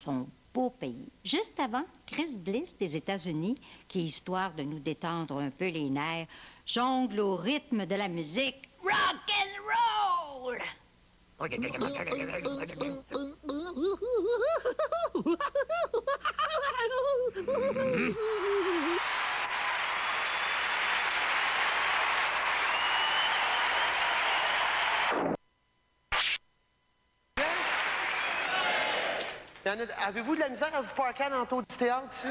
son beau pays. Juste avant, Chris Bliss des États-Unis, qui, histoire de nous détendre un peu les nerfs, jongle au rythme de la musique rock and roll. Avez-vous de la misère à vous parquer à l'entour du théâtre ici?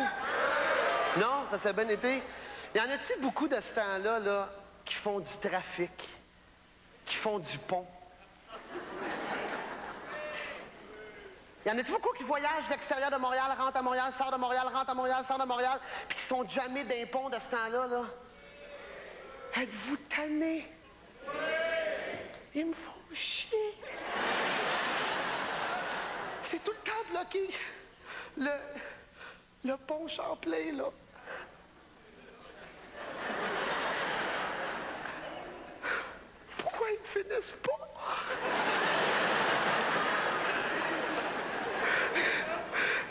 Non? Ça s'est bien été? Y en a-t-il beaucoup de ce temps-là là, qui font du trafic, qui font du pont? Y en a-t-il beaucoup qui voyagent de l'extérieur de Montréal, rentrent à Montréal, sortent de Montréal, rentrent à Montréal, sortent de Montréal, puis qui sont jamais d'un pont de ce temps-là, là? Êtes-vous tannés? Ils me font chier. C'est tout le temps bloqué. Le pont Champlain, là. Pourquoi ils ne finissent pas?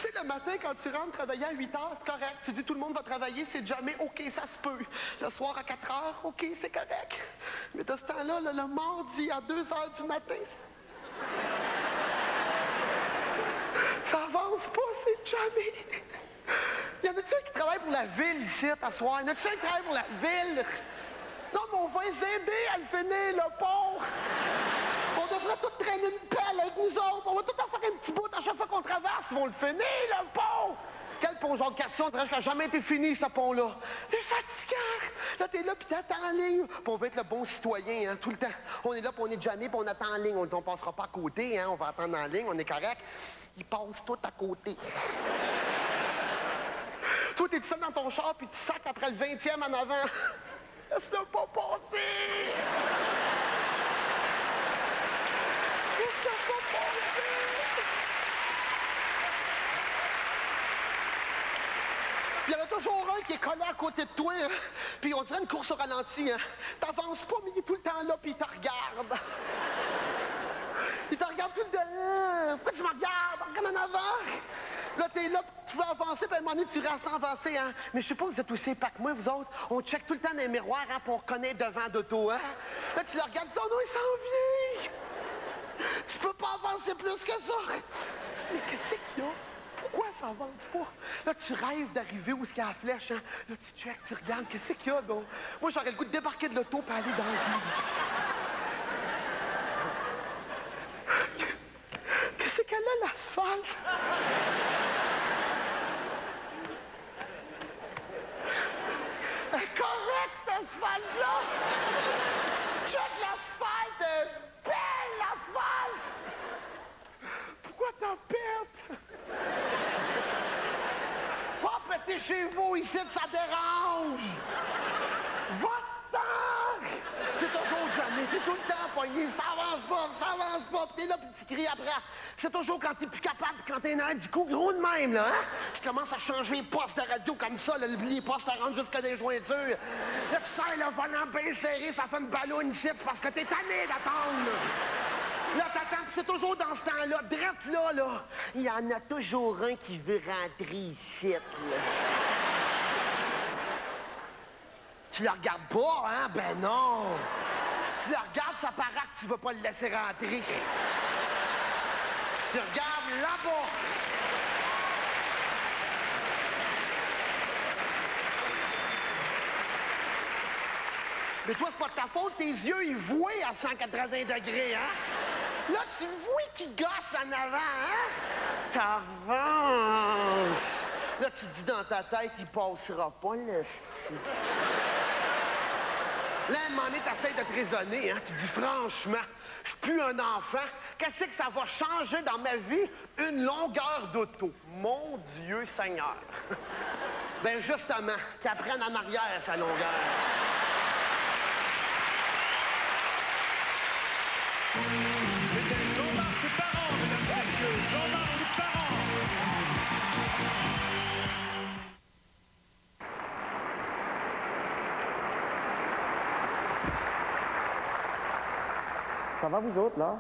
Tu sais, le matin, quand tu rentres travailler à 8 heures, c'est correct. Tu dis tout le monde va travailler, c'est jamais OK, ça se peut. Le soir à 4 heures, OK, c'est correct. Mais de ce temps-là, le mardi à 2 heures du matin, ça avance pas, c'est jamais. Y en a-tu un qui travaille pour la ville ici, à soir? Y en a-tu un qui travaille pour la ville? Non, mais on va les aider à le finir, le pont. On devrait tous traîner une pelle avec nous autres. On va tout en faire un petit bout à chaque fois qu'on traverse. Ils vont le finir, le pont. Quel pont Jacques Cartier, qui n'a jamais été fini, ce pont-là? C'est fatigant. Là, t'es là, puis t'attends en ligne. Puis on veut être le bon citoyen, hein, tout le temps. On est là, puis on est jamais, puis on attend en ligne. On passera pas à côté, hein. On va attendre en ligne, on est correct. Ils passent tout à côté. Toi, t'es tout seul dans ton char, puis tu sacs après le 20e en avant. Laisse-le pas passer! Laisse-le pas passer! Il y en a toujours un qui est collé à côté de toi, hein? Puis on dirait une course au ralenti, hein? T'avances pas, mais il est tout le temps là, puis il te regarde. Il te regarde tout le temps. Pourquoi tu me regardes? Regarde en avant! Là, t'es là, tu veux avancer, puis à un moment donné, tu restes sans avancer, hein? Mais je sais pas, vous êtes aussi épais que moi, vous autres. On check tout le temps dans les miroirs, hein, pour reconnaître devant d'auto, hein? Là, tu le regardes, oh non, il s'en vient! Tu peux pas avancer plus que ça! Mais qu'est-ce qu'il y a? Pourquoi ça avance pas? Là, tu rêves d'arriver où est-ce qu'il y a la flèche, hein? Là, tu check, tu regardes, qu'est-ce qu'il y a, donc? Moi, j'aurais le goût de débarquer de l'auto pour aller dans le vide. Qu'est-ce qu'elle a, l'asphalte? C'est correct, cet asphalte-là! Check l'asphalte! Belle, l'asphalte! Pourquoi t'en pètes? Va péter chez vous, ici, ça dérange! Va-t'en! C'est toujours jamais, t'es tout le temps poigné, ça avance pas, pis t'es là, pis tu cries après. C'est toujours quand t'es plus capable, quand t'es nerf du coup, gros de même, là, hein? Tu commences à changer les postes de radio comme ça, là, les postes te rendent jusqu'à des jointures. Là, tu sers le volant bien serré, ça fait une ballonne ici, c'est parce que t'es tanné d'attendre, là. Là, t'attends, pis c'est toujours dans ce temps-là, drette là, il y en a toujours un qui veut rentrer ici, là. Tu le regardes pas, hein? Ben non! Si tu le regardes, ça paraît que tu veux pas le laisser rentrer. Tu regardes là-bas. Mais toi, c'est pas de ta faute, tes yeux, ils voient à 180 degrés, hein? Là, tu vois qu'ils gossent en avant, hein? T'avances. Là, tu dis dans ta tête, il passera pas, le style. Là, à un moment donné, t'essayes de te raisonner, hein? Tu dis, franchement, je suis plus un enfant. Qu'est-ce que ça va changer dans ma vie? Une longueur d'auto. Mon Dieu Seigneur. Ben justement, qu'elle prenne en arrière, sa longueur. C'était Jean-Marc Parent, mesdames et messieurs. Jean-Marc Parent. Ça va, vous autres, là?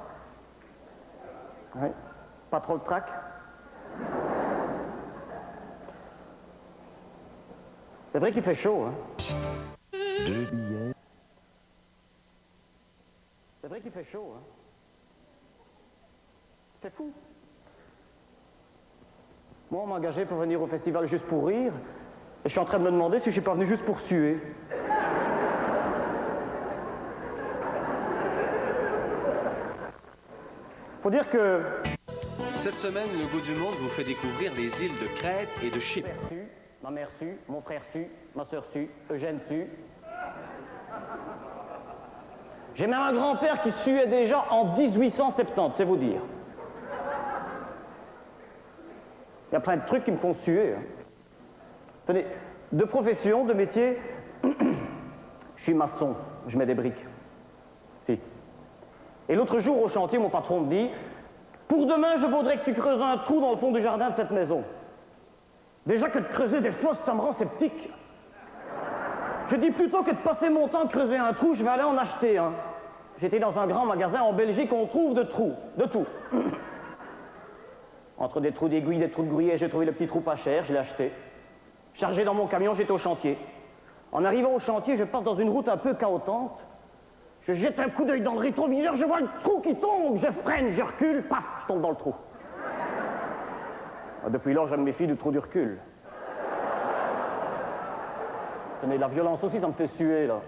Oui. Pas trop de trac? C'est vrai qu'il fait chaud, hein? 2 billets. C'est vrai qu'il fait chaud, hein? C'est fou. Moi, on m'a engagé pour venir au festival juste pour rire, et je suis en train de me demander si je suis pas venu juste pour suer. Faut dire que... Cette semaine, le goût du monde vous fait découvrir les îles de Crète et de Chypre. Mon père su, ma mère su, mon frère su, ma soeur su, Eugène su. J'ai même un grand-père qui suait déjà en 1870, c'est vous dire. Il y a plein de trucs qui me font suer. Hein. Tenez, de profession, de métier, je suis maçon, je mets des briques. Si. Et l'autre jour, au chantier, mon patron me dit « Pour demain, je voudrais que tu creuses un trou dans le fond du jardin de cette maison. » Déjà que de creuser des fosses, ça me rend sceptique. Je dis plutôt que de passer mon temps à creuser un trou, je vais aller en acheter un. J'étais dans un grand magasin en Belgique, on trouve de tout. Entre des trous d'aiguille, des trous de gruyère, j'ai trouvé le petit trou pas cher, je l'ai acheté. Chargé dans mon camion, j'étais au chantier. En arrivant au chantier, je passe dans une route un peu chaotante. Je jette un coup d'œil dans le rétroviseur, je vois le trou qui tombe, je freine, je recule, paf, je tombe dans le trou. Depuis lors, je me méfie du trou du recul. Tenez, la violence aussi, ça me fait suer, là.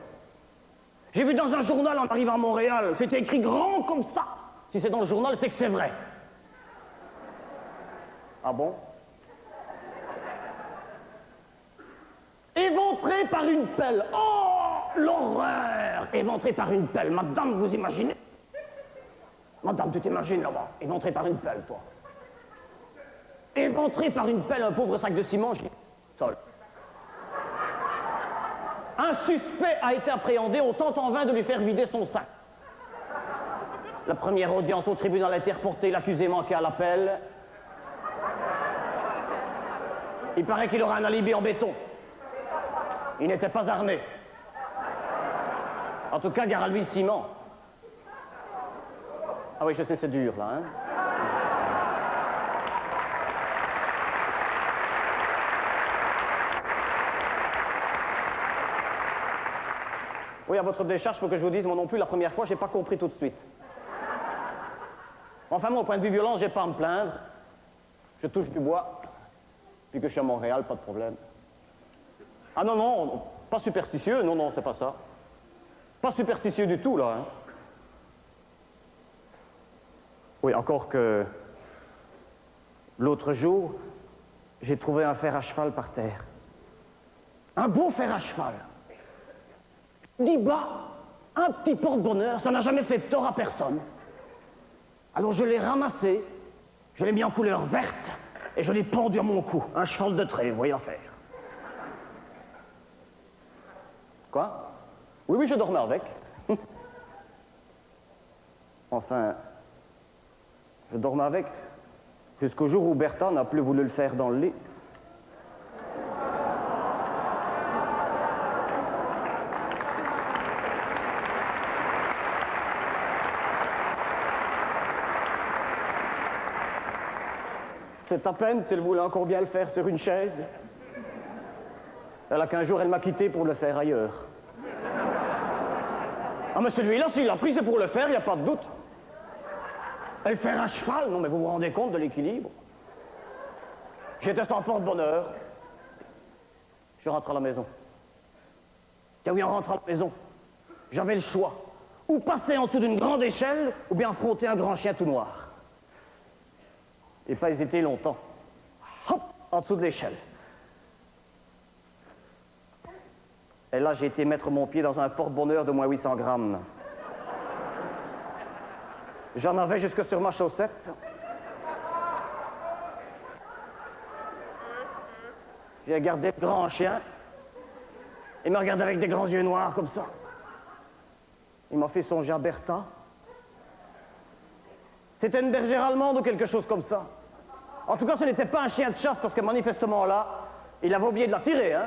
J'ai vu dans un journal en arrivant à Montréal, c'était écrit grand comme ça. Si c'est dans le journal, c'est que c'est vrai. Ah bon? Éventré par une pelle. Oh, l'horreur! Éventré par une pelle. Madame, vous imaginez? Madame, tu t'imagines là-bas? Éventré par une pelle, toi. Éventré par une pelle, un pauvre sac de ciment, j'ai... Sol. Un suspect a été appréhendé, on tente en vain de lui faire vider son sac. La première audience au tribunal a été reportée, l'accusé manquait à l'appel. Il paraît qu'il aura un alibi en béton. Il n'était pas armé. En tout cas, gare à lui le ciment. Ah oui, je sais, c'est dur, là, hein. Oui, à votre décharge, il faut que je vous dise, moi non plus, la première fois, j'ai pas compris tout de suite. Enfin, moi, au point de vue violence, j'ai pas à me plaindre. Je touche du bois. Puis que je suis à Montréal, pas de problème. Ah non, non, pas superstitieux, non, non, c'est pas ça. Pas superstitieux du tout, là, hein. Oui, encore que... L'autre jour, j'ai trouvé un fer à cheval par terre. Un beau fer à cheval. Dit bas, un petit porte-bonheur, ça n'a jamais fait tort à personne. Alors je l'ai ramassé, je l'ai mis en couleur verte, et je l'ai pendu à mon cou. Un cheval de trait, vous voyez l'affaire. Quoi? Oui, oui, je dormais avec. Enfin, je dormais avec jusqu'au jour où Bertha n'a plus voulu le faire dans le lit. C'est à peine si elle voulait encore bien le faire sur une chaise. Elle a qu'un jour, elle m'a quitté pour le faire ailleurs. Ah, mais celui-là, s'il l'a pris, c'est pour le faire, il n'y a pas de doute. Elle fait à cheval, non, mais vous vous rendez compte de l'équilibre? J'étais sans porte-bonheur. Je rentre à la maison. Tiens, oui, en rentrant à la maison, j'avais le choix. Ou passer en dessous d'une grande échelle, ou bien affronter un grand chien tout noir. Et pas hésiter longtemps. Hop, en dessous de l'échelle. Et là, j'ai été mettre mon pied dans un porte-bonheur de moins 800 grammes. J'en avais jusque sur ma chaussette. J'ai regardé le grand chien. Il m'a regardé avec des grands yeux noirs comme ça. Il m'a fait songer à Bertha. C'était une bergère allemande ou quelque chose comme ça. En tout cas, ce n'était pas un chien de chasse parce que manifestement là, il avait oublié de la tirer, hein.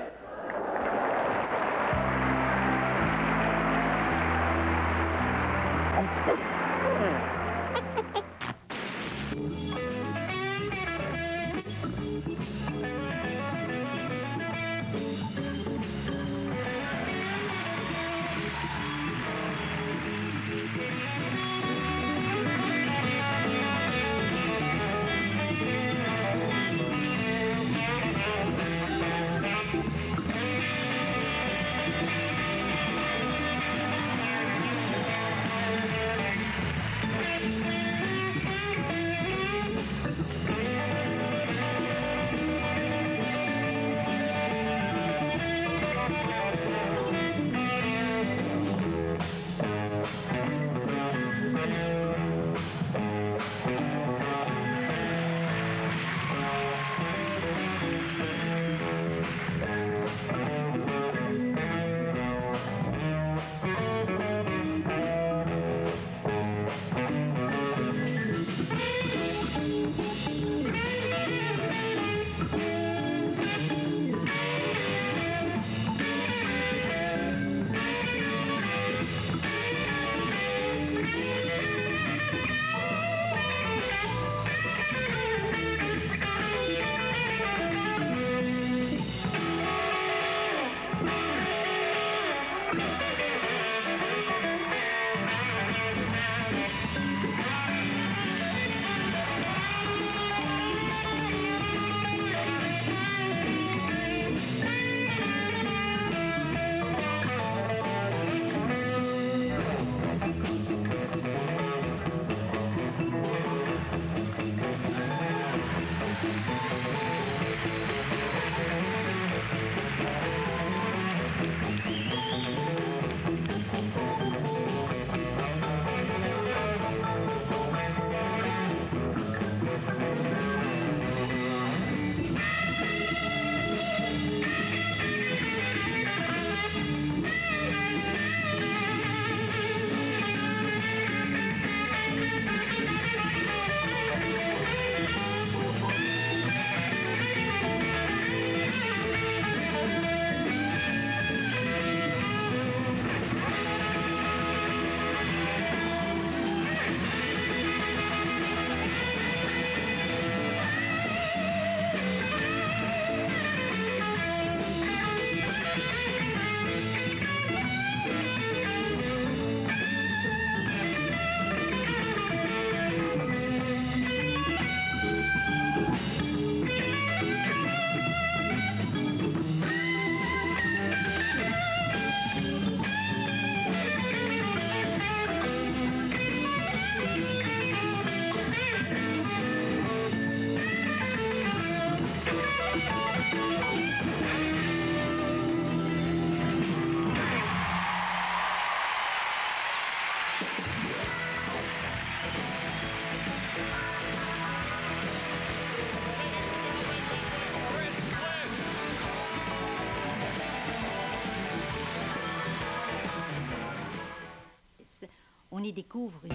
y découvre une...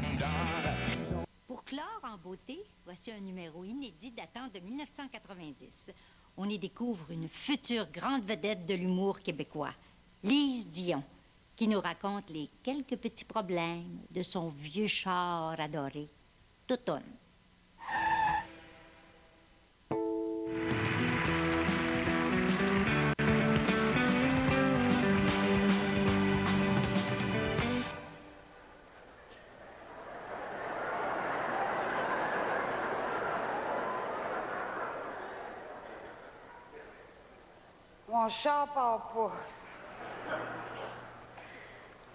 Pour clore en beauté, voici un numéro inédit datant de 1990. On y découvre une future grande vedette de l'humour québécois, Lise Dion, qui nous raconte les quelques petits problèmes de son vieux char adoré, Toutoune. Mon char part pas.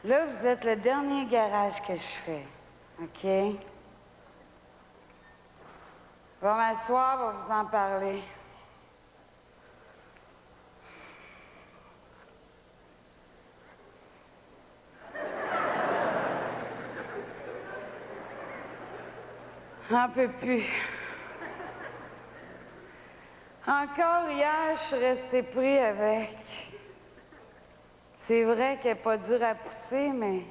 Là, vous êtes le dernier garage que je fais, OK? Je vais m'asseoir, je vais vous en parler. J'en peux plus. Encore hier, je suis restée pris avec. C'est vrai qu'elle n'est pas dure à pousser, mais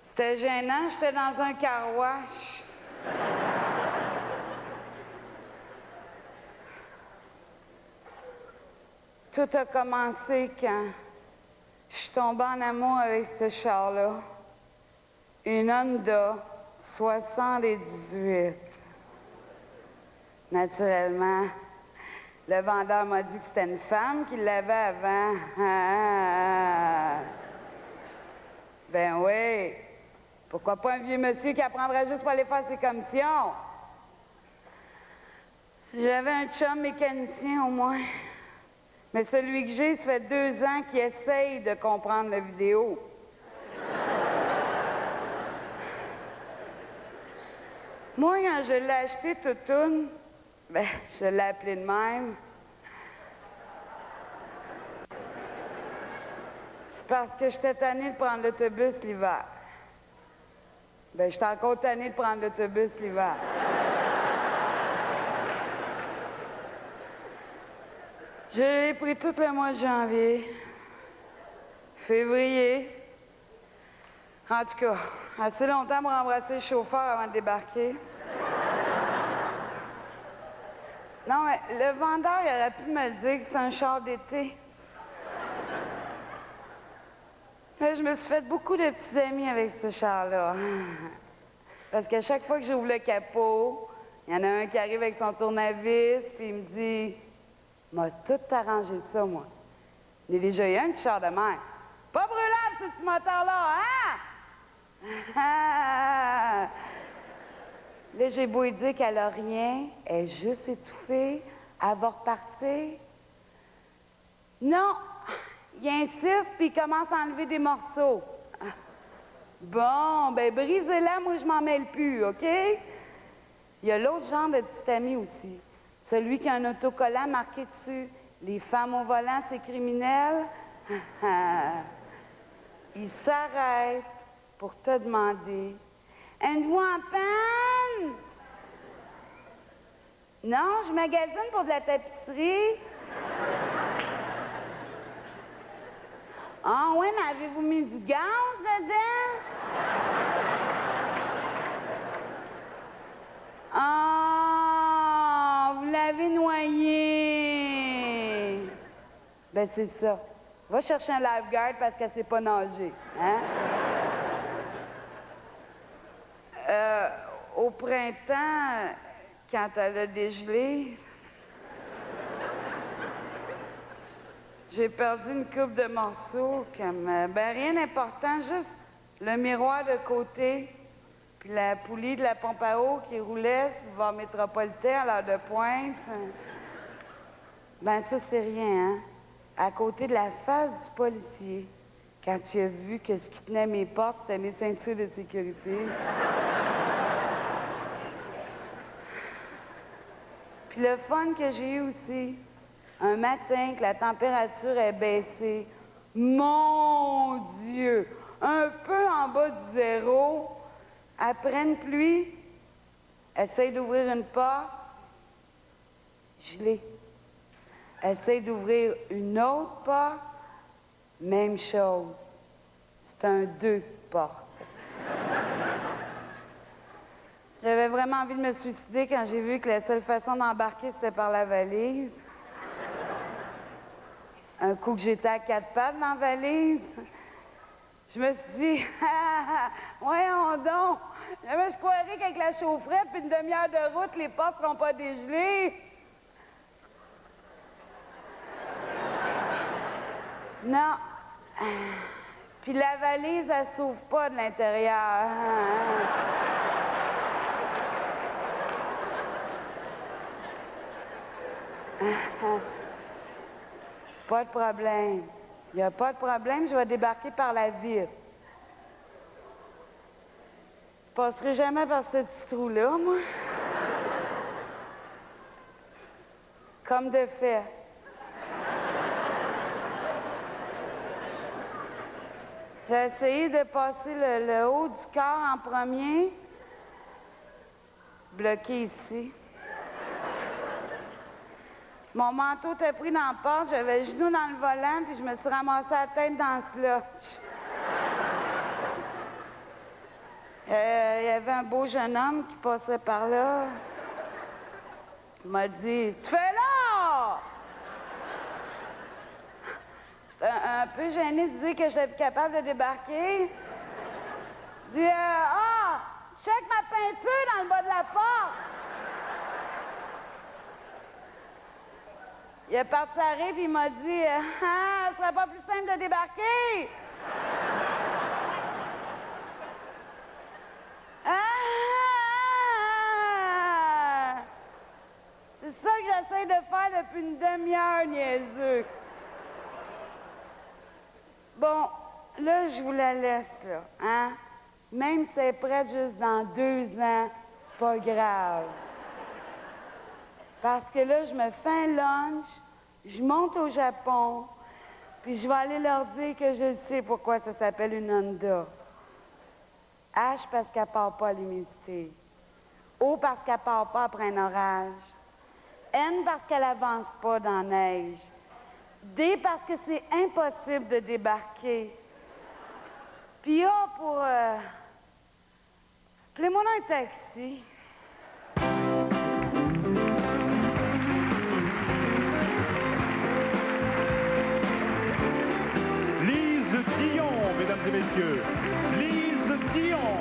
c'était gênant. J'étais dans un car wash. Tout a commencé quand je suis tombée en amour avec ce char-là. Une Honda 78. Naturellement, le vendeur m'a dit que c'était une femme qui l'avait avant. Ben oui. Pourquoi pas un vieux monsieur qui apprendrait juste pour aller faire ses commissions? J'avais un chum mécanicien au moins. Mais celui que j'ai, ça fait 2 ans qu'il essaye de comprendre la vidéo. Moi, quand je l'ai acheté Toutoune, ben, je l'ai appelé de même. C'est parce que j'étais tannée de prendre l'autobus l'hiver. Ben, j'étais encore tannée de prendre l'autobus l'hiver. Je l'ai pris tout le mois de janvier, février. En tout cas, assez longtemps pour embrasser le chauffeur avant de débarquer. Non, mais le vendeur, il aurait pu me le dire que c'est un char d'été. Mais je me suis fait beaucoup de petits amis avec ce char-là. Parce qu'à chaque fois que j'ouvre le capot, il y en a un qui arrive avec son tournevis, puis il me dit « M'a tout arrangé ça, moi. J'ai déjà eu un petit char de mer. Pas brûlable, ce petit moteur-là, hein? » Là, j'ai beau lui dire qu'elle n'a rien, elle est juste étouffée, elle va repartir. Non, il insiste, puis il commence à enlever des morceaux. Bon, ben brisez-la, moi je m'en mêle plus, OK? Il y a l'autre genre de petit ami aussi. Celui qui a un autocollant marqué dessus. Les femmes au volant, c'est criminel. Il s'arrête pour te demander « Êtes-vous en panne? » Non, je magasine pour de la tapisserie. Ah oui, mais avez-vous mis du gaz dedans? Ah, vous l'avez noyé. Ben c'est ça. Va chercher un lifeguard parce qu'elle sait pas nager, hein? Au printemps, quand elle a dégelé, j'ai perdu une coupe de morceaux comme... ben rien d'important, juste le miroir de côté, puis la poulie de la pompe à eau qui roulait sur le bord métropolitain à l'heure de pointe. Ben ça, c'est rien, hein? À côté de la face du policier, quand tu as vu que ce qui tenait mes portes, c'était mes ceintures de sécurité. Puis le fun que j'ai eu aussi, un matin que la température est baissée, mon Dieu, un peu en bas du zéro, après une pluie, essaye d'ouvrir une porte, gelée. Essaye d'ouvrir une autre porte, même chose. C'est un 2 portes. J'avais vraiment envie de me suicider quand j'ai vu que la seule façon d'embarquer, c'était par la valise. Un coup que j'étais à 4 pattes dans la valise, je me suis dit, voyons donc, jamais je croirais qu'avec la chaufferette puis une demi-heure de route, les portes seront pas dégelées. Non. Puis la valise, elle s'ouvre pas de l'intérieur. Pas de problème. Il n'y a pas de problème, je vais débarquer par la vitre. Je passerai jamais par ce petit trou-là, moi. Comme de fait. J'ai essayé de passer le haut du corps en premier, bloqué ici. Mon manteau était pris dans la porte, j'avais le genou dans le volant, puis je me suis ramassée la tête dans le slotch. Il y avait un beau jeune homme qui passait par là. Il m'a dit, « Tu fais là? » J'étais un peu gênée de dire que j'étais capable de débarquer. Je dis, check ma peinture dans le bas de la porte. Il est parti à rire et il m'a dit, ce serait pas plus simple de débarquer? C'est ça que j'essaie de faire depuis une demi-heure, niaiseux. Bon, là, je vous la laisse, là, hein? Même si c'est prêt juste dans 2 ans, c'est pas grave. Parce que là, je me fais un lunch, je monte au Japon, puis je vais aller leur dire que je sais pourquoi ça s'appelle une Honda. H parce qu'elle part pas à l'humidité. O parce qu'elle part pas après un orage. N parce qu'elle avance pas dans la neige. D parce que c'est impossible de débarquer. Puis A pour... Appelez-moi un taxi. Lise Dion, mesdames et messieurs. Lise Dion.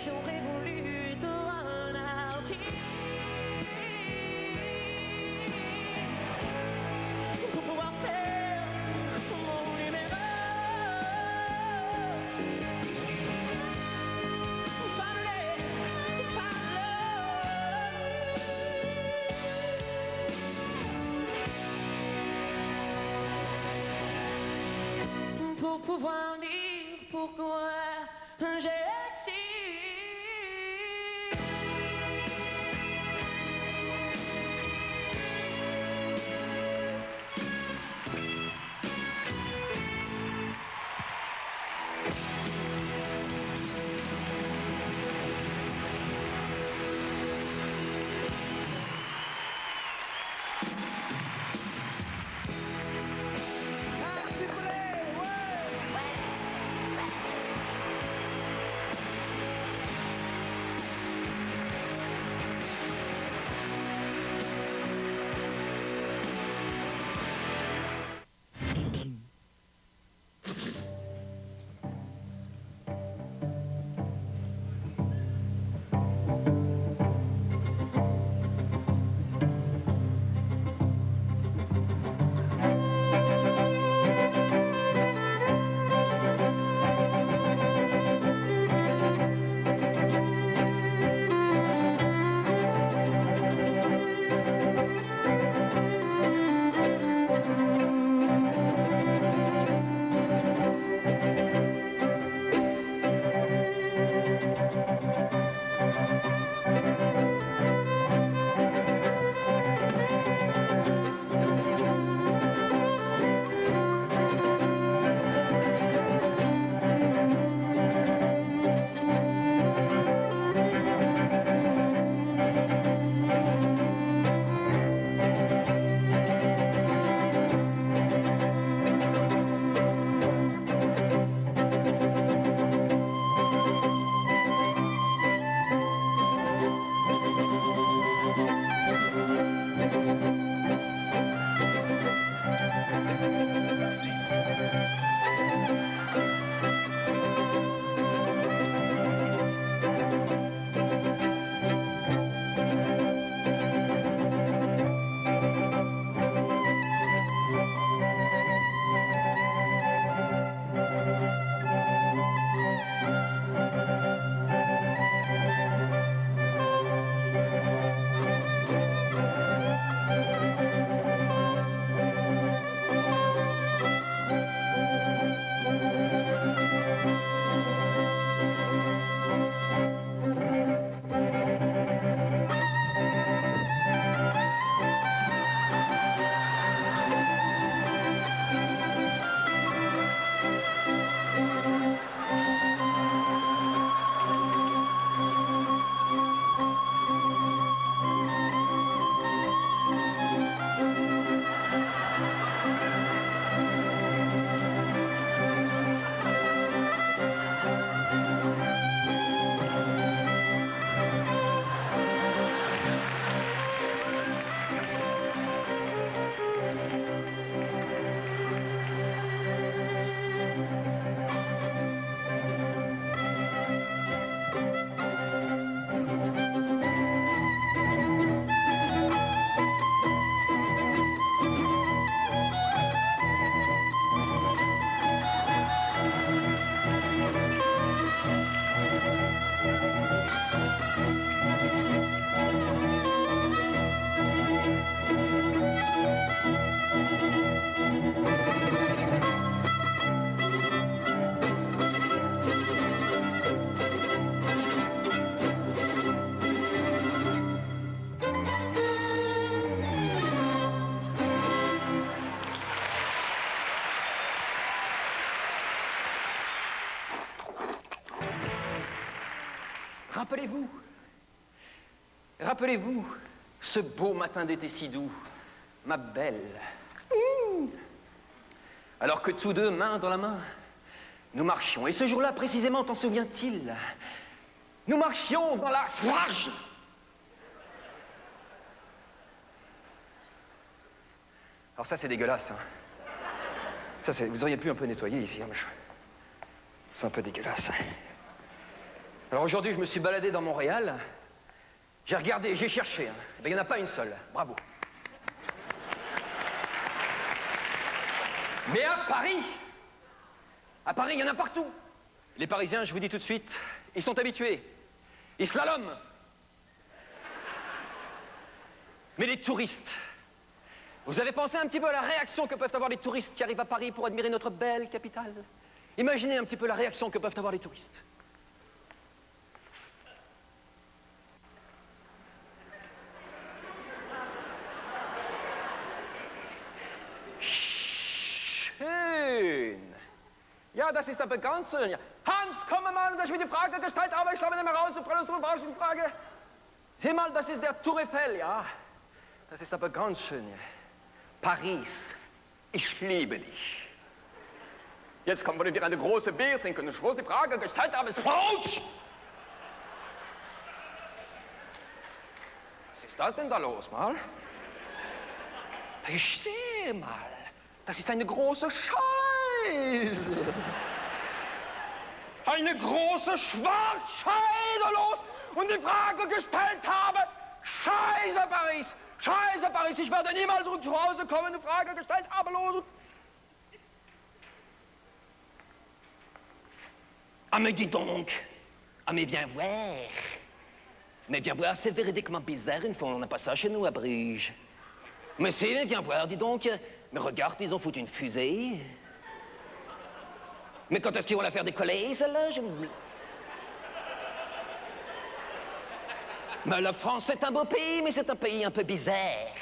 J'aurais voulu être un artiste pour pouvoir faire mon numéro. Pour pouvoir dire pourquoi j'ai rappelez-vous. Rappelez-vous ce beau matin d'été si doux, ma belle. Alors que tous deux, main dans la main, nous marchions. Et ce jour-là, précisément, t'en souviens-t-il? Nous marchions dans la Swarge. Alors ça, c'est dégueulasse. Hein. Ça, c'est... Vous auriez pu un peu nettoyer ici. Hein, c'est un peu dégueulasse. Alors aujourd'hui, je me suis baladé dans Montréal. J'ai regardé, j'ai cherché. Hein. Ben, il n'y en a pas une seule. Bravo. Mais à Paris, il y en a partout. Les Parisiens, je vous dis tout de suite, ils sont habitués. Ils slaloment. Mais les touristes, vous avez pensé un petit peu à la réaction que peuvent avoir les touristes qui arrivent à Paris pour admirer notre belle capitale? Imaginez un petit peu la réaction que peuvent avoir les touristes. Ja, das ist aber ganz schön. Hans, komm mal, dass ich mir die Frage gestellt habe. Ich glaube nicht mehr raus, du brauchst eine falsche Frage. Sieh mal, das ist der Tour Eiffel, ja. Das ist aber ganz schön. Ja. Paris, ich liebe dich. Jetzt kommen wir dir eine große Bier trinken. Ich muss die Frage gestellt haben, ist falsch. Was ist das denn da los, mal? Ich sehe mal, das ist eine große Scheiße. Eine große Schwarzscheiße los und die Frage gestellt habe, Scheiße Paris, Scheiße Paris, ich werde niemals zurück zu Hause kommen, die Frage gestellt habe, los. Ah mais dis donc, ah mais viens voir. Mais viens voir, c'est véridiquement bizarre, une fois on n'a pas ça chez nous à Bruges. Mais si, viens voir, dis donc, mais regarde, ils ont foutu une fusée. Mais quand est-ce qu'ils vont la faire décoller, celle-là? Mais la France, c'est un beau pays, mais c'est un pays un peu bizarre.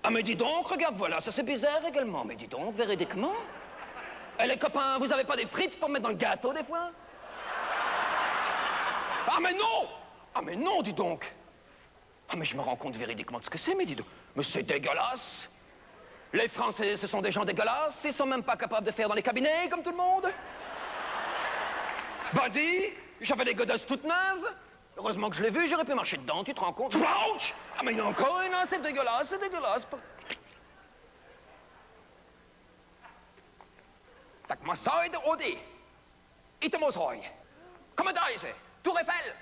Ah, mais dis donc, regarde, voilà, ça c'est bizarre également. Mais dis donc, véridiquement. Eh, les copains, vous avez pas des frites pour mettre dans le gâteau, des fois? Ah, mais non! Ah, mais non, dis donc! Ah, mais je me rends compte véridiquement de ce que c'est, mais dis donc. Mais c'est dégueulasse! Les Français, ce sont des gens dégueulasses, ils sont même pas capables de faire dans les cabinets, comme tout le monde. Bah dis, j'avais des godasses toutes neuves. Heureusement que je l'ai vu, j'aurais pu marcher dedans, tu te rends compte? Ouch! Ah mais il y en a encore une, hein, c'est dégueulasse, c'est dégueulasse. Tak ma side OD. Itemos roy. Comment dice? Tour Eiffel.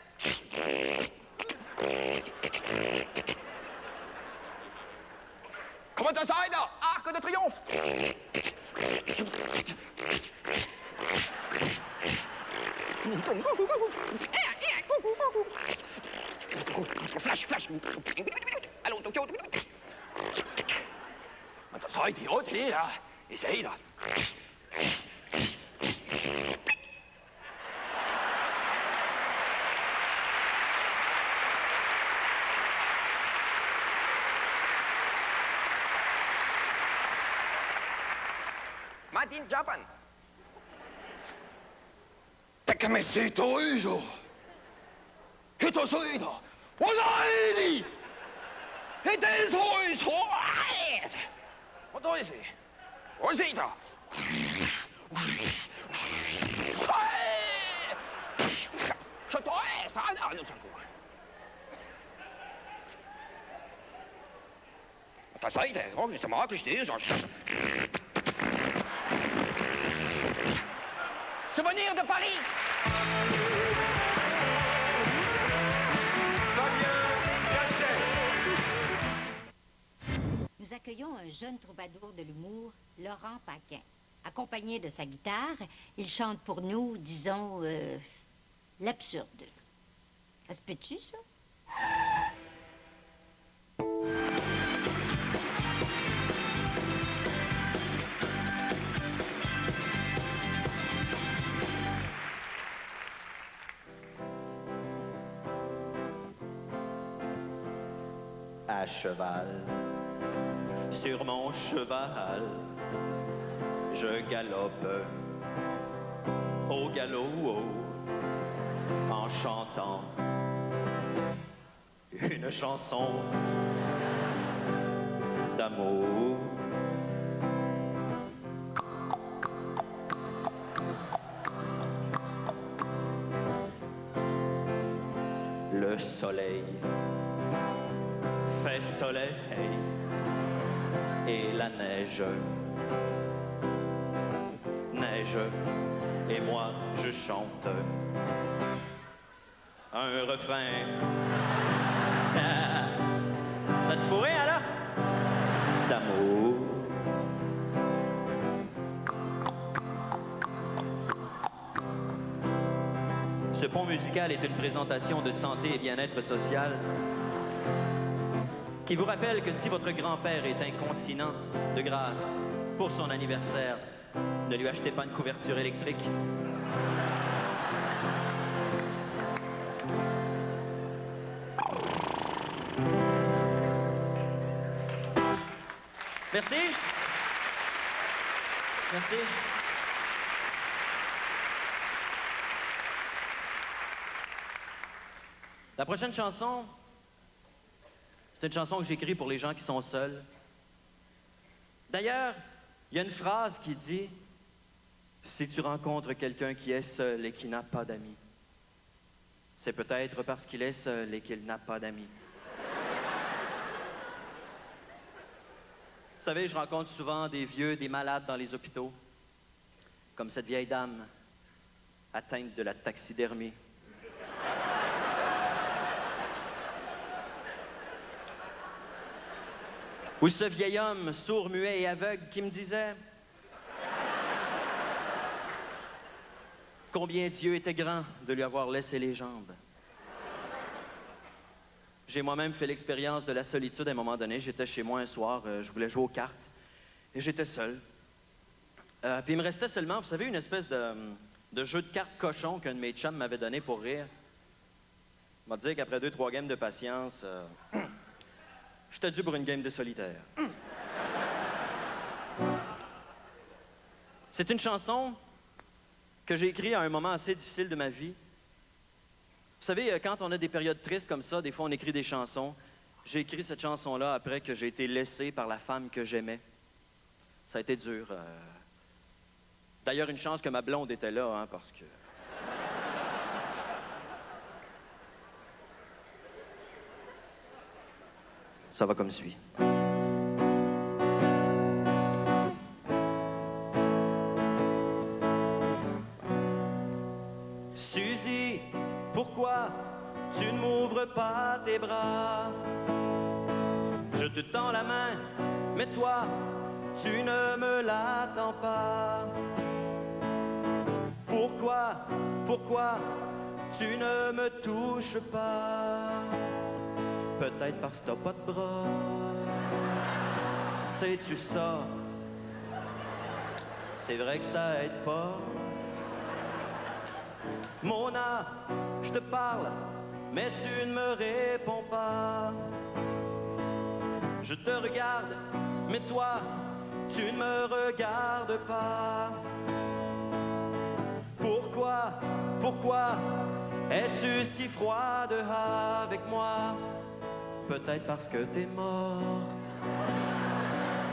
Comment ça side? Arc de Triomphe. Flash, flash. Allons, Tokyo. Comment ça side? Haute, là. Essaye, là. Martin Japan. Takamesito ido. Hito suido. Wallahi. Hito suido. What is it? What is it? Je te reste. Ah non, c'est cool. Das sei der, das mag ich nicht. Souvenir de Paris. Nous accueillons un jeune troubadour de l'humour, Laurent Paquin. Accompagné de sa guitare, il chante pour nous, disons, l'absurde. Ça se peut-tu, ça? À cheval, sur mon cheval, je galope au galop. en chantant une chanson d'amour. Le soleil fait soleil et la neige neige et moi je chante un refrain. Ça te pourrait alors? D'amour. Ce pont musical est une présentation de santé et bien-être social qui vous rappelle que si votre grand-père est incontinent, de grâce, pour son anniversaire, ne lui achetez pas une couverture électrique. Merci. Merci. La prochaine chanson, c'est une chanson que j'écris pour les gens qui sont seuls. D'ailleurs, il y a une phrase qui dit « Si tu rencontres quelqu'un qui est seul et qui n'a pas d'amis, c'est peut-être parce qu'il est seul et qu'il n'a pas d'amis. » Vous savez, je rencontre souvent des vieux, des malades dans les hôpitaux, comme cette vieille dame atteinte de la taxidermie. Ou ce vieil homme sourd, muet et aveugle qui me disait combien Dieu était grand de lui avoir laissé les jambes. J'ai moi-même fait l'expérience de la solitude à un moment donné. J'étais chez moi un soir, je voulais jouer aux cartes et j'étais seul. Puis il me restait seulement, vous savez, une espèce de jeu de cartes cochon qu'un de mes chums m'avait donné pour rire. Il m'a dit qu'après 2-3 games de patience, j'étais dû pour une game de solitaire. C'est une chanson que j'ai écrite à un moment assez difficile de ma vie. Vous savez, quand on a des périodes tristes comme ça, des fois on écrit des chansons. J'ai écrit cette chanson-là après que j'ai été laissé par la femme que j'aimais. Ça a été dur. D'ailleurs, une chance que ma blonde était là, hein, parce que... Ça va comme suit. Suzy, pourquoi tu ne m'ouvres pas tes bras? Je te tends la main, mais toi, tu ne me la tends pas. Pourquoi tu ne me touches pas? Peut-être parce que t'as pas de bras. Sais-tu ça? C'est vrai que ça aide pas. Mona, je te parle, mais tu ne me réponds pas. Je te regarde, mais toi, tu ne me regardes pas. Pourquoi es-tu si froide avec moi? Peut-être parce que t'es morte.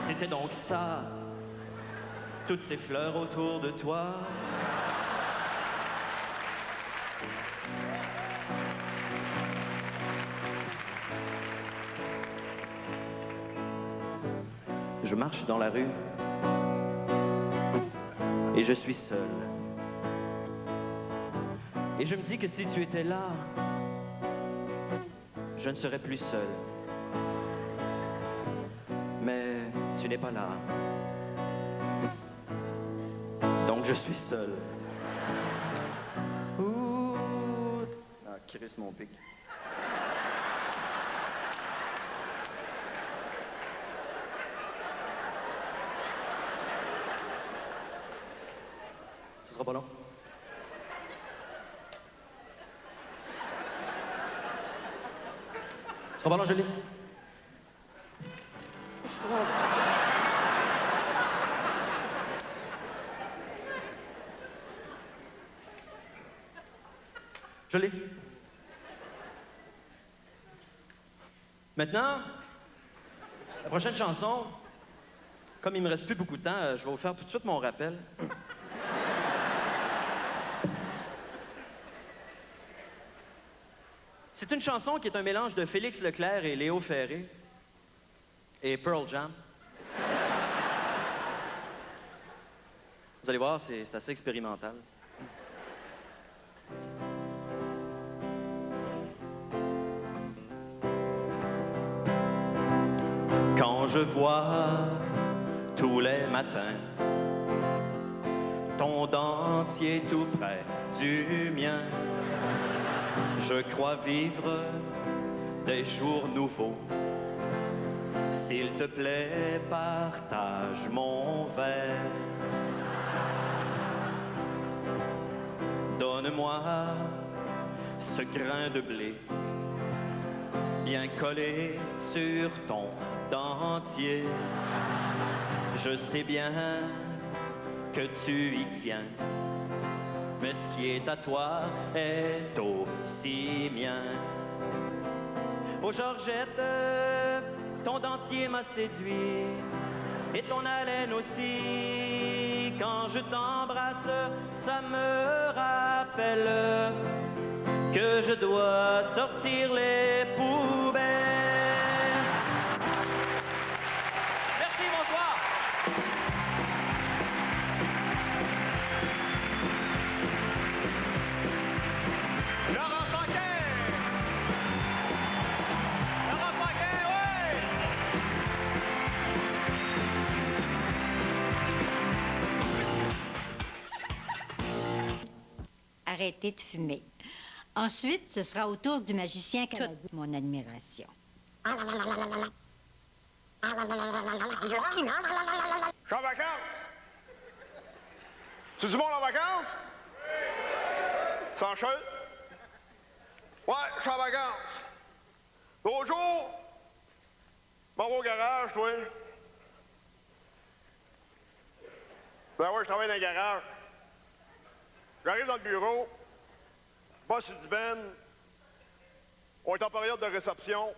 C'était donc ça, toutes ces fleurs autour de toi. Je marche dans la rue et je suis seul. Et je me dis que si tu étais là, je ne serais plus seul. Mais tu n'es pas là. Donc je suis seul. Ouh. Ah, Chris, mon pic. Ce sera pas long. Ce sera pas long, je l'ai. Je l'ai. Maintenant, la prochaine chanson, comme il me reste plus beaucoup de temps, je vais vous faire tout de suite mon rappel. C'est une chanson qui est un mélange de Félix Leclerc et Léo Ferré et Pearl Jam. Vous allez voir, c'est assez expérimental. Quand je vois tous les matins ton dentier tout près du mien, je crois vivre des jours nouveaux. S'il te plaît, partage mon verre. Donne-moi ce grain de blé bien collé sur ton dentier. Je sais bien que tu y tiens, mais ce qui est à toi est aussi mien. Oh Georgette, ton dentier m'a séduit, et ton haleine aussi. Quand je t'embrasse, ça me rappelle que je dois sortir les poubelles. Merci, bonsoir. Laurent Paquin! Laurent Paquin, oui! Arrêtez de fumer. Ensuite, ce sera au tour du magicien canadien. Toute mon admiration. Je suis en vacances. C'est du monde en vacances? Sans chute? Ouais, je suis en vacances. L'autre jour, je m'en vais au garage, toi. Ben ouais, je travaille dans le garage. J'arrive dans le bureau, je passe sur du ben. On est en période de réception.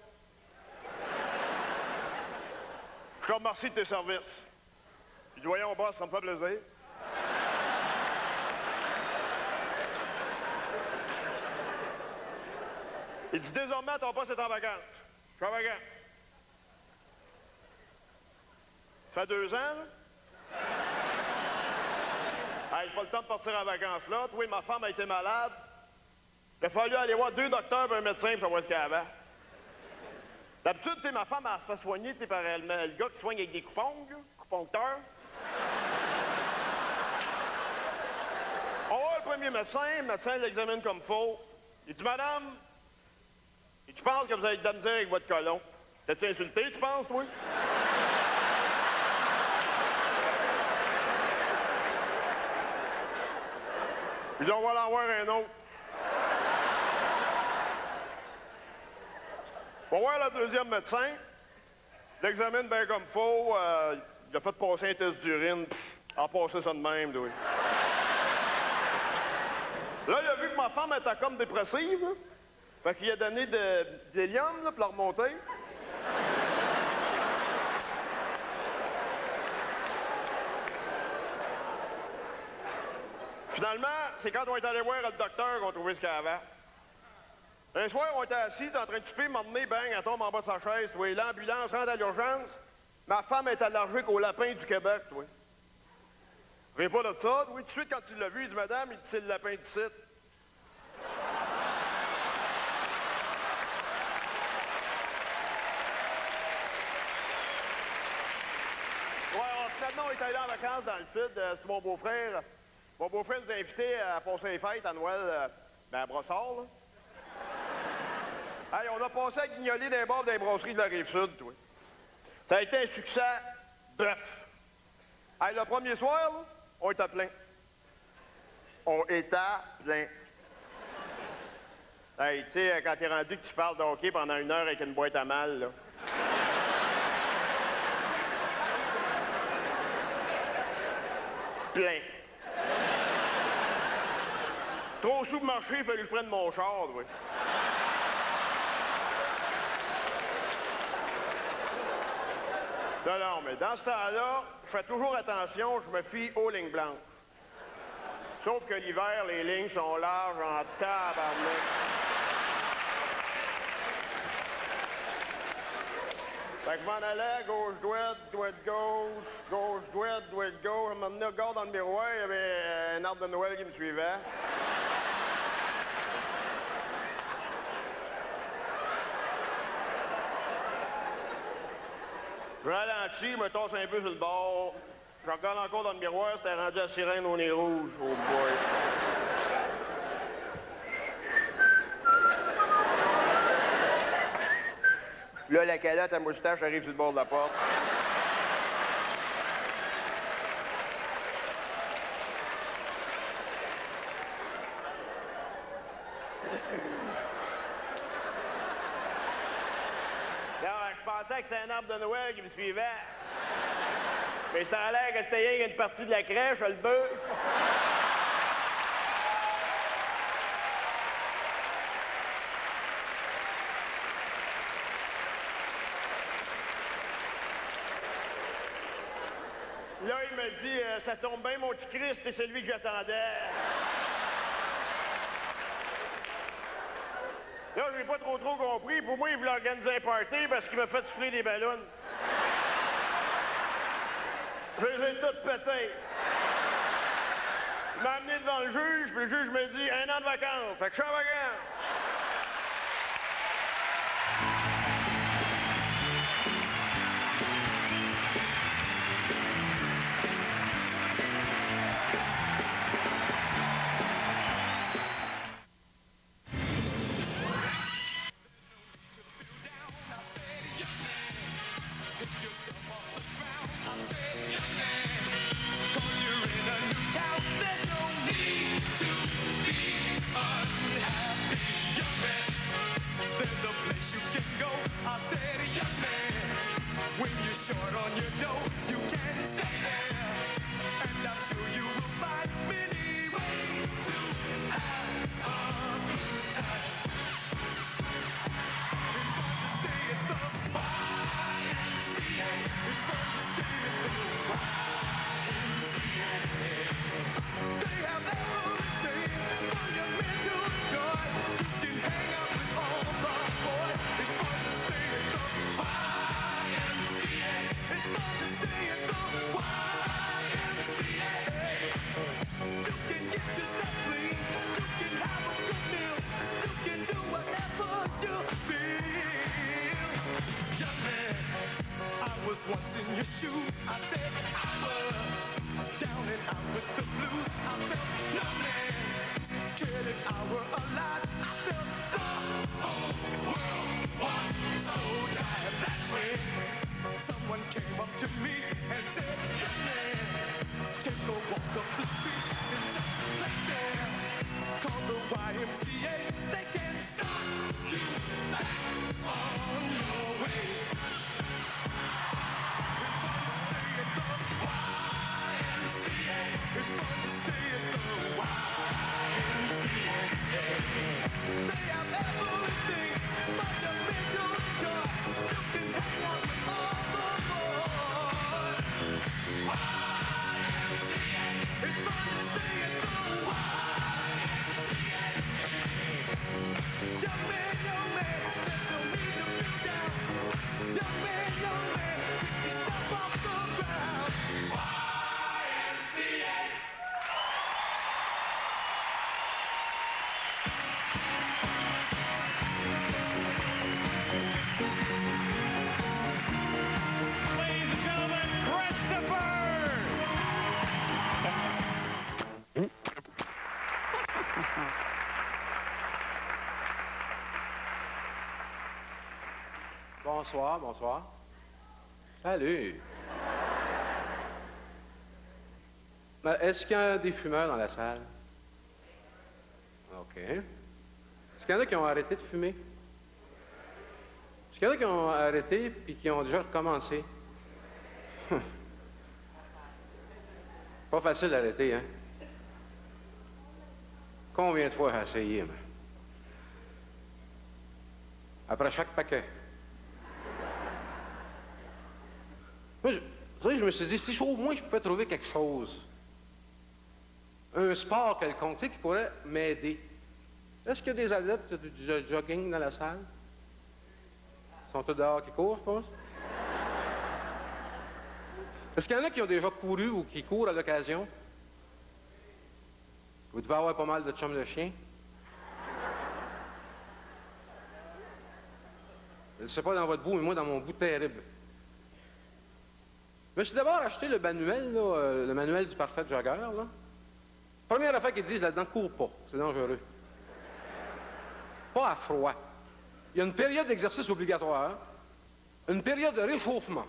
Je te remercie de tes services. Je dis, voyons, boss, ça me fait plaisir. Il dit, désormais, ton poste est en vacances. Je suis en vacances. Ça fait 2 ans, là? Hey, j'ai pas le temps de partir en vacances là. Oui, ma femme a été malade. Il a fallu aller voir 2 docteurs et un médecin pour savoir ce qu'elle avait. D'habitude, tu sais, ma femme, elle se fait soigner par le gars qui soigne avec des coupons, couponcteurs. On va voir le premier médecin, le médecin l'examine comme faux. Il dit, madame, tu penses que vous avez de la misère avec votre colon? T'es-tu insulté, tu penses, oui? Il dit, on va en voir un autre. On va voir le deuxième médecin. Il l'examine bien comme faux. Il a fait passer un test d'urine. A passé ça de même, oui. Là, il a vu que ma femme était comme dépressive. Là. Fait qu'il a donné de l'hélium pour la remonter. Finalement, c'est quand on est allé voir le docteur qu'on a trouvé ce qu'il y avait. Un soir, on était assis, en train de souper, m'emmener, bang, elle tombe en bas de sa chaise, toi. L'ambulance rentre à l'urgence. Ma femme est allergique aux lapins du Québec, toi. Vous ne pas de ça, oui. Tout de suite, quand tu l'as vu, il dit, madame, il dit, c'est le lapin du site. Ouais, finalement, on est allé en vacances dans le sud. C'est mon beau-frère. Mon beau-frère nous a invités à passer les fêtes à Noël, à Brossard, là. Hey, on a passé à guignoler des bords des brasseries de la Rive-Sud, toi. Ça a été un succès bœuf. Hey, le premier soir, là, on était plein. On était plein. Hey, tu sais, quand t'es rendu que tu parles de hockey pendant 1 heure avec une boîte à mal, là. Plein. trop sous pour marcher, il fallait que je prenne mon char, oui. Non, mais dans ce temps-là, je fais toujours attention, je me fie aux lignes blanches. Sauf que l'hiver, les lignes sont larges en tabarnak. Fait que je m'en allais, gauche-droite, droite-gauche, gauche-droite, droite-gauche. À un moment donné, regarde dans le miroir, il y avait un arbre de Noël qui me suivait. Je ralentis, je me tasse un peu sur le bord. Je regarde encore dans le miroir, c'était rendu à sirène au nez rouge. Oh boy. Là, la calotte à moustache arrive sur le bord de la porte. Je pensais que c'était un arbre de Noël qui me suivait. Mais ça a l'air que c'était rien qu'une partie de la crèche, le bœuf. Là, il me dit, ça tombe bien, mon petit Christ, c'est celui que j'attendais. Là, j'ai pas trop compris. Pour moi, il voulait organiser un party parce qu'il m'a fait souffler des ballons. Je les ai toutes pétées. Il m'a amené devant le juge, puis le juge me dit, 1 an de vacances. Fait que je suis en vacances. Bonsoir, bonsoir. Salut. Est-ce qu'il y a des fumeurs dans la salle? OK. Est-ce qu'il y en a qui ont arrêté de fumer? Est-ce qu'il y en a qui ont arrêté puis qui ont déjà recommencé? Pas facile d'arrêter, hein? Combien de fois j'ai essayé, moi? Après chaque paquet. Moi, je me suis dit, si au moins je pouvais trouver quelque chose, un sport quelconque, tu sais, qui pourrait m'aider. Est-ce qu'il y a des adeptes du jogging dans la salle? Ils sont tous dehors qui courent, je pense? Est-ce qu'il y en a qui ont déjà couru ou qui courent à l'occasion? Vous devez avoir pas mal de chums de chiens. Je ne sais pas dans votre bout, mais moi, dans mon bout terrible. Je me suis d'abord acheté le manuel, là, le manuel du parfait jogger, là. Première affaire qu'ils disent là-dedans, cours pas, c'est dangereux. Pas à froid. Il y a une période d'exercice obligatoire, une période de réchauffement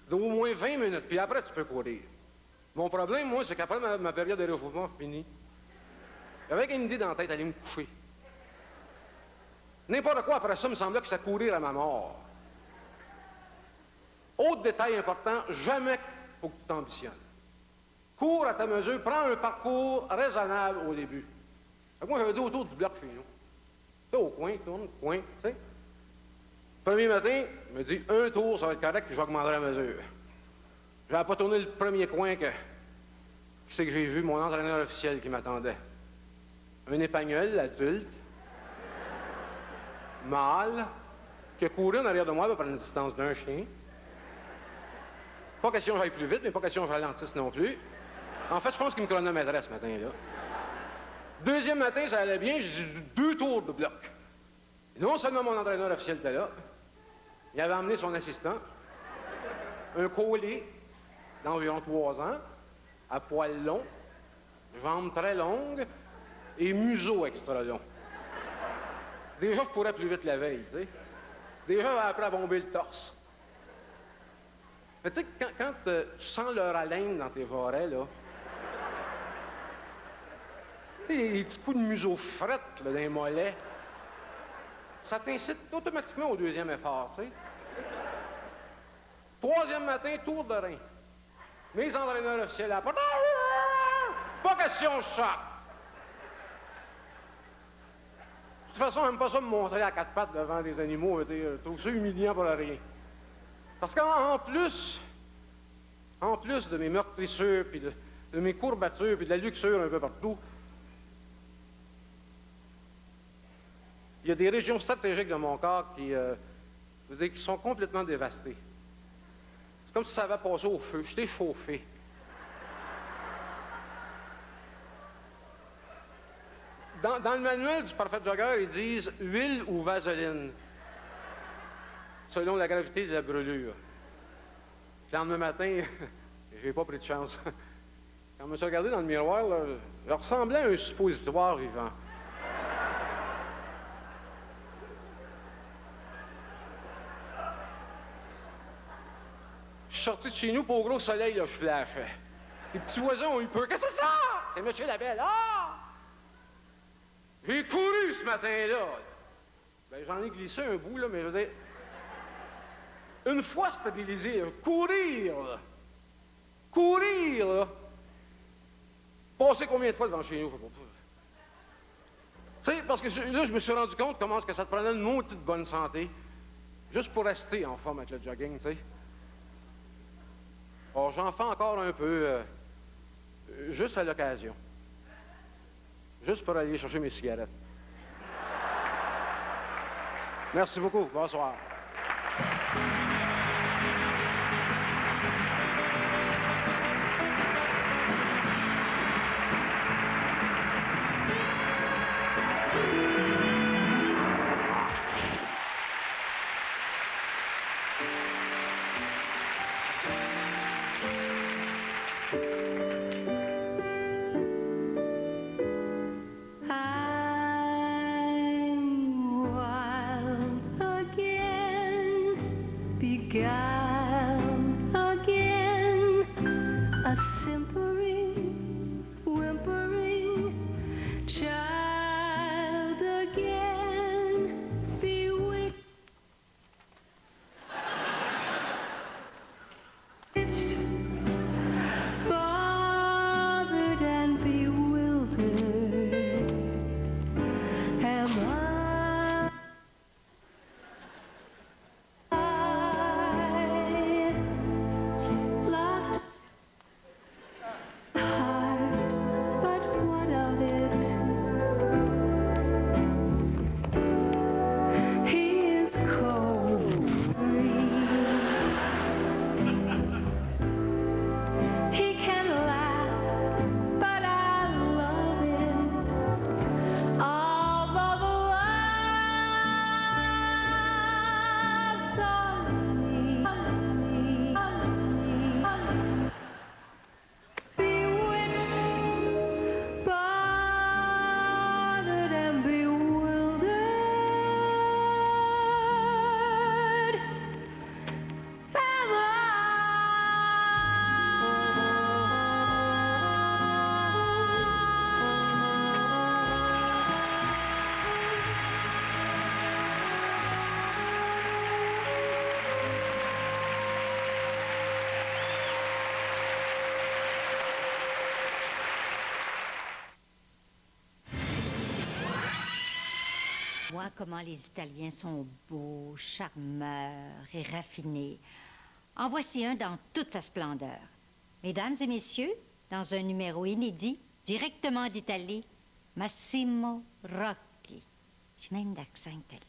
d'au moins 20 minutes, puis après, tu peux courir. Mon problème, moi, c'est qu'après ma période de réchauffement finie, avec une idée dans la tête, aller me coucher. N'importe quoi après ça me semblait que c'était courir à ma mort. Autre détail important, jamais faut que tu t'ambitionnes. Cours à ta mesure, prends un parcours raisonnable au début. Moi, j'avais dit autour du bloc chez nous. Tu sais, au coin, tourne, coin, tu sais. Premier matin, je me dis, un tour, ça va être correct, puis je vais augmenter la mesure. Je n'avais pas tourné le premier coin que c'est que j'ai vu mon entraîneur officiel qui m'attendait. Un épagnol, adulte, mâle, qui a couru en arrière de moi à peu près une distance d'un chien. Pas question que j'aille plus vite, mais pas question que je ralentisse non plus. En fait, je pense qu'il me chronométrait ce matin-là. Deuxième matin, ça allait bien, j'ai dit 2 tours de bloc. Et non seulement mon entraîneur officiel était là, il avait emmené son assistant, un collier d'environ 3 ans, à poils longs, jambes très longues et museau extra long. Déjà, je courais plus vite la veille, tu sais. Déjà, j'avais appris à bomber le torse. Mais tu sais, quand tu sens leur haleine dans tes jarrets, là, les petits coups de museau fret là, dans les mollets, ça t'incite automatiquement au deuxième effort, tu sais. Troisième matin, tour de rein. Mes entraîneurs officiels à la porte. Pas question de chat. De toute façon, j'aime pas ça me montrer à 4 pattes devant des animaux. Je trouve ça humiliant pour rien. Parce qu'en plus de mes meurtrissures, puis de mes courbatures, puis de la luxure un peu partout, il y a des régions stratégiques de mon corps qui sont complètement dévastées. C'est comme si ça avait passé au feu. J'étais chauffé. Dans le manuel du parfait jogger, ils disent huile ou vaseline, selon la gravité de la brûlure. Le lendemain matin, j'ai pas pris de chance. Quand je me suis regardé dans le miroir, là, je ressemblais à un suppositoire vivant. Je suis sorti de chez nous, pour au gros soleil, là, je flashais. Les petits voisins ont eu peur. Qu'est-ce que c'est ça? C'est M. Labelle. Ah! J'ai couru ce matin-là. Ben, j'en ai glissé un bout, là, mais je veux dire, une fois stabilisé, là, courir, là. Passer combien de fois devant chez nous? Tu sais, parce que là, je me suis rendu compte comment est-ce que ça te prenait une maudite bonne santé, juste pour rester en forme avec le jogging, tu sais. Or, j'en fais encore un peu, juste à l'occasion. Juste pour aller chercher mes cigarettes. Merci beaucoup. Bonsoir. moi comment les Italiens sont beaux, charmeurs et raffinés. En voici un dans toute sa splendeur. Mesdames et messieurs, dans un numéro inédit, directement d'Italie, Massimo Rocchi. J'ai même d'accent italien.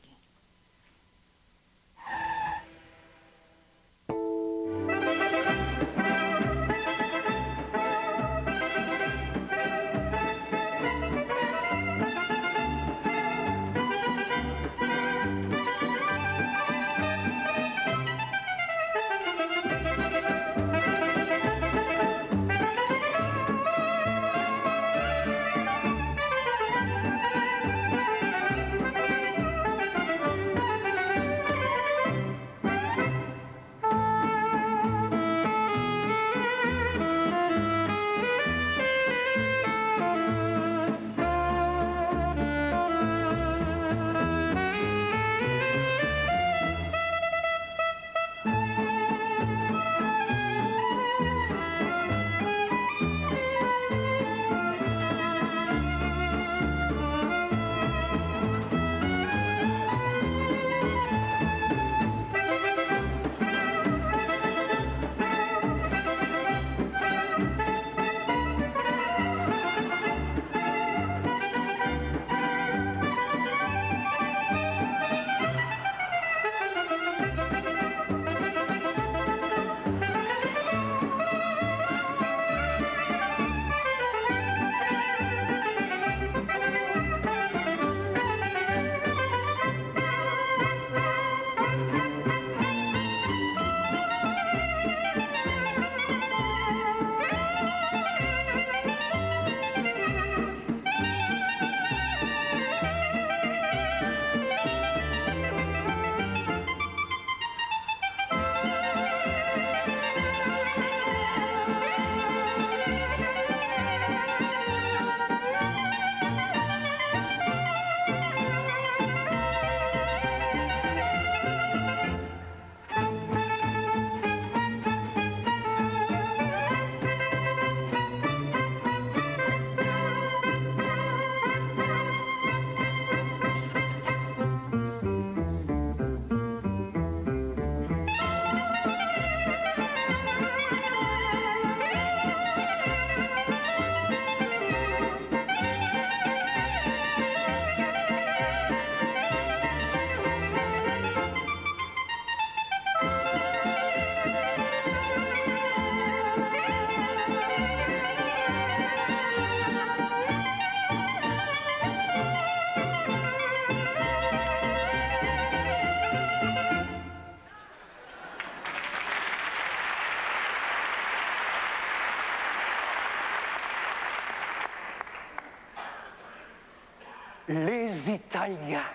Les Italiens,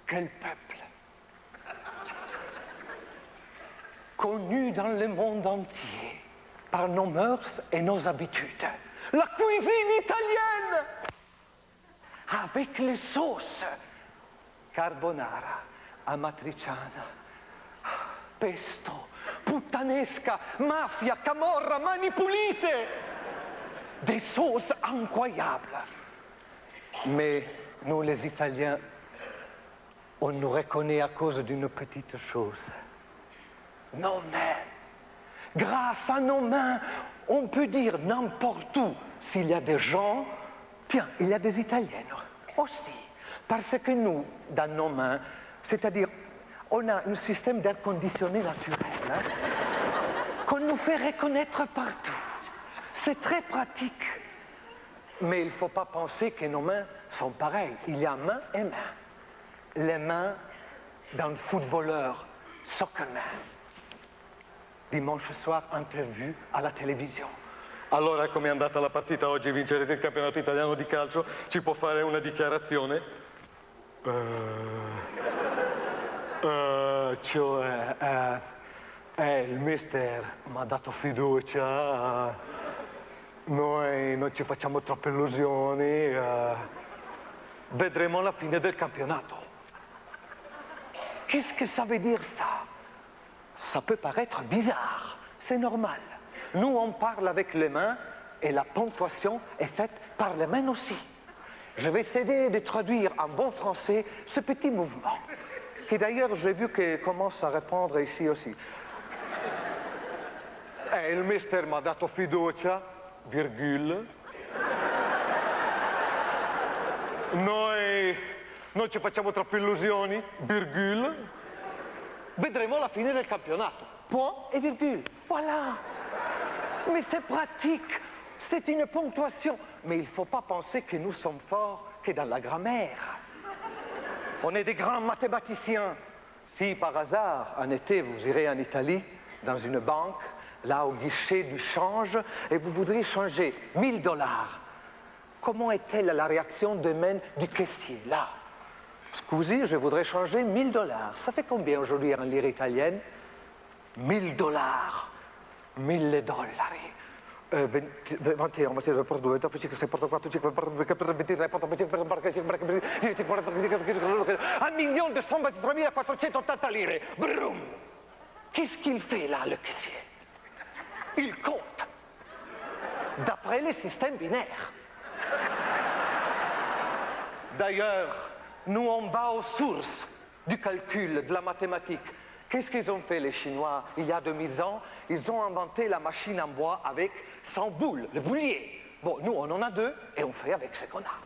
quel peuple! Connu dans le monde entier par nos mœurs et nos habitudes. La cuisine italienne, avec les sauces carbonara, amatriciana, pesto, puttanesca, mafia, camorra, mani pulite. Des sauces incroyables. Mais nous, les Italiens, on nous reconnaît à cause d'une petite chose. Nos mains. Grâce à nos mains, on peut dire n'importe où, s'il y a des gens, tiens, il y a des Italiens aussi. Parce que nous, dans nos mains, c'est-à-dire, on a un système d'air conditionné naturel, qu'on nous fait reconnaître partout. C'est très pratique. Mais il ne faut pas penser que nos mains sont pareilles. Il y a main et main. Les mains d'un footballeur, soccerman. Dimanche soir, interview à la télévision. Allora, com'è andata la partita oggi? Vincerete il campionato italiano di calcio? Ci può fare una dichiarazione? Il mister mi ha dato fiducia, noi non ci facciamo troppe illusioni, vedremo la fine del campionato. Qu'est-ce que ça veut dire ça? Ça peut paraître bizarre, c'est normal. Nous, on parle avec les mains et la ponctuation est faite par les mains aussi. Je vais essayer de traduire en bon français ce petit mouvement, qui d'ailleurs, j'ai vu qu'il commence à répondre ici aussi. Il mister mi ha dato fiducia, virgule. Noi non ci facciamo troppe illusioni, virgule. Vedremo la fine del campionato. Point et virgule. Voilà. Mais c'est pratique. C'est une ponctuation. Mais il ne faut pas penser que nous sommes forts que dans la grammaire. On est des grands mathématiciens. Si par hasard, en été, vous irez en Italie, dans une banque, là au guichet du change, et vous voudriez changer 1000 $. Comment est-elle la réaction demain du caissier, là? Scusi, je voudrais changer 1000 $. Ça fait combien aujourd'hui en lire italienne? 1000 $. 1000 $. 21, 22, 25, 44, 25, 23, 1 480 lire. Brum! Qu'est-ce qu'il fait là, le caissier? Il compte. D'après les systèmes binaires. D'ailleurs, nous on va aux sources du calcul, de la mathématique. Qu'est-ce qu'ils ont fait les Chinois il y a 2000 ans? Ils ont inventé la machine en bois avec 100 boules, le boulier. Bon, nous on en a 2 et on fait avec ce qu'on a.